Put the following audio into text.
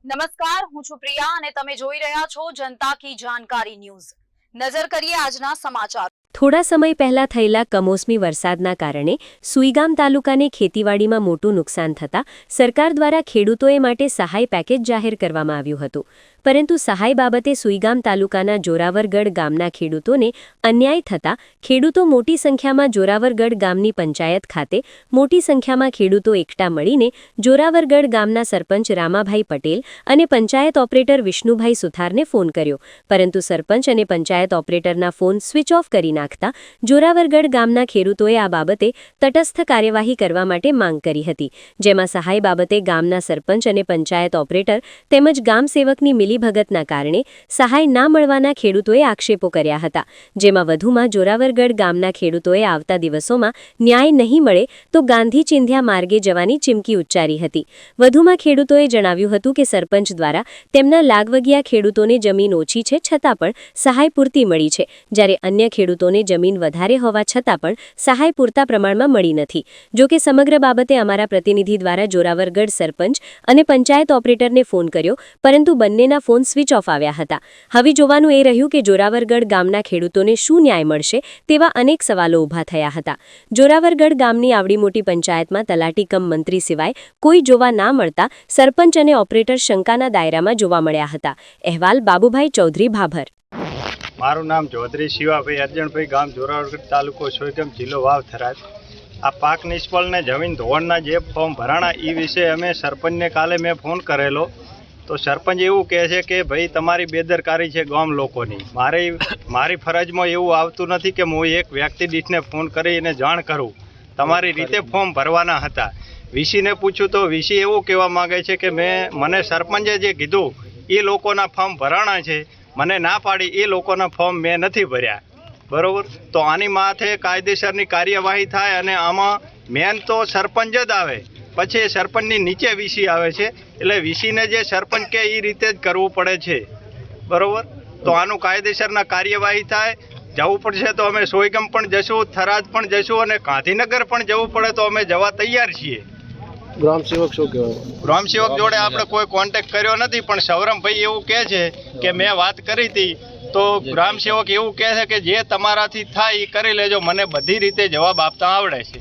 નમસ્કાર, હું છું પ્રિયા અને તમે જોઈ રહ્યા છો જનતા કી જાણકારી ન્યૂઝ। નજર કરીએ આજના સમાચાર। થોડા સમય પહેલા થયેલા કમોસમી વરસાદના કારણે સુઈગામ તાલુકાને ખેતીવાડીમાં મોટું નુકસાન થતાં સરકાર દ્વારા ખેડૂતોએ માટે સહાય પેકેજ જાહેર કરવામાં આવ્યું હતું, પરંતુ સહાય બાબતે સુઈગામ તાલુકાના જોરાવરગઢ ગામના ખેડૂતોને અન્યાય થતાં ખેડૂતો મોટી સંખ્યામાં જોરાવરગઢ ગામની પંચાયત ખાતે મોટી સંખ્યામાં ખેડૂતો એકઠા મળીને જોરાવરગઢ ગામના સરપંચ રામાભાઈ પટેલ અને પંચાયત ઓપરેટર વિષ્ણુભાઈ સુથારને ફોન કર્યો, પરંતુ સરપંચ અને પંચાયત ઓપરેટરના ફોન સ્વિચ ઓફ કરી નાખતા જોરાવરગઢ ગામના ખેડૂતોએ આ બાબતે તટસ્થ કાર્યવાહી કરવા માટે માંગ કરી હતી, જેમાં સહાય બાબતે ગામના સરપંચ અને પંચાયત ઓપરેટર તેમજ ગામ સેવકની મિલીભગતના કારણે સહાય ના મળવાના ખેડૂતોએ આક્ષેપો કર્યા હતા, જેમાં વધુમાં જોરાવરગઢ ગામના ખેડૂતોએ આવતા દિવસોમાં ન્યાય નહીં મળે તો ગાંધી ચિંધ્યા માર્ગે જવાની ચીમકી ઉચ્ચારી હતી। વધુમાં ખેડૂતોએ જણાવ્યું હતું કે સરપંચ દ્વારા તેમના લાગવગિયા ખેડૂતોને જમીન ઓછી છે છતાં પણ સહાય પૂરતી મળી છે, જ્યારે અન્ય ખેડૂતોને જમીન વધારે હોવા છતાં પણ સહાય પૂરતા પ્રમાણમાં મળી નથી। જો કે સમગ્ર બાબતે અમારા પ્રતિનિધિ દ્વારા જોરાવરગઢ સરપંચ અને પંચાયત ઓપરેટરને ફોન કર્યો, પરંતુ બંનેના ફોન સ્વિચ ઓફ આવ્યા હતા। હવે જોવાનું એ રહ્યું કે જોરાવરગઢ ગામના ખેડૂતોને શું ન્યાય મળશે તેવા અનેક સવાલો ઊભા થયા હતા। જોરાવરગઢ ગામની આવડી મોટી પંચાયતમાં તલાટી કમ મંત્રી સિવાય કોઈ જોવા ના મળતા સરપંચ અને ઓપરેટર શંકાના દાયરામાં જોવા મળ્યા હતા। અહેવાલ બાબુભાઈ ચૌધરી, ભાભર। મારું નામ ચૌધરી શિવાભાઈ અર્જણભાઈ, ગામ જોરાવરગઢ, તાલુકો સોયગામ, જિલ્લો વાવ, થરાદ। આ પાક નિષ્ફળને જમીન ધોવાણના જે ફોર્મ ભરાણા એ વિશે અમે સરપંચને કાલે મેં ફોન કરેલો, તો સરપંચ એવું કહે છે કે ભાઈ તમારી બેદરકારી છે ગામ લોકોની। મારી ફરજમાં એવું આવતું નથી કે હું એક વ્યક્તિ દીઠને ફોન કરીને જાણ કરું, તમારી રીતે ફોર્મ ભરવાના હતા। વીસીને પૂછ્યું તો વીસી એવું કહેવા માગે છે કે મને સરપંચે જે કીધું એ લોકોના ફોર્મ ભરાણા છે, મને ના પાડી એ લોકોના ફોર્મ મેં નથી ભર્યા, બરાબર। તો આની માથે કાયદેસરની કાર્યવાહી થાય અને આમાં મેન તો સરપંચ જ આવે, પછી સરપંચની નીચે વીસી આવે છે, એટલે વીસીને જે સરપંચ કે એ રીતે જ કરવું પડે છે, બરાબર। તો આનું કાયદેસરના કાર્યવાહી થાય, જવું પડશે તો અમે સોયગામ પણ જશું, થરાદ પણ જશું અને ગાંધીનગર પણ જવું પડે તો અમે જવા તૈયાર છીએ। ગ્રામસેવક શું કહેવાય? ગ્રામસેવક જોડે આપણે કોઈ કોન્ટેક્ટ કર્યો નથી, પણ સૌરમભાઈ એવું કહે છે કે મેં વાત કરી હતી, તો ગ્રામસેવક એવું કહે છે કે જે તમારાથી થાય એ કરી લેજો, મને બધી રીતે જવાબ આપતા આવડે છે।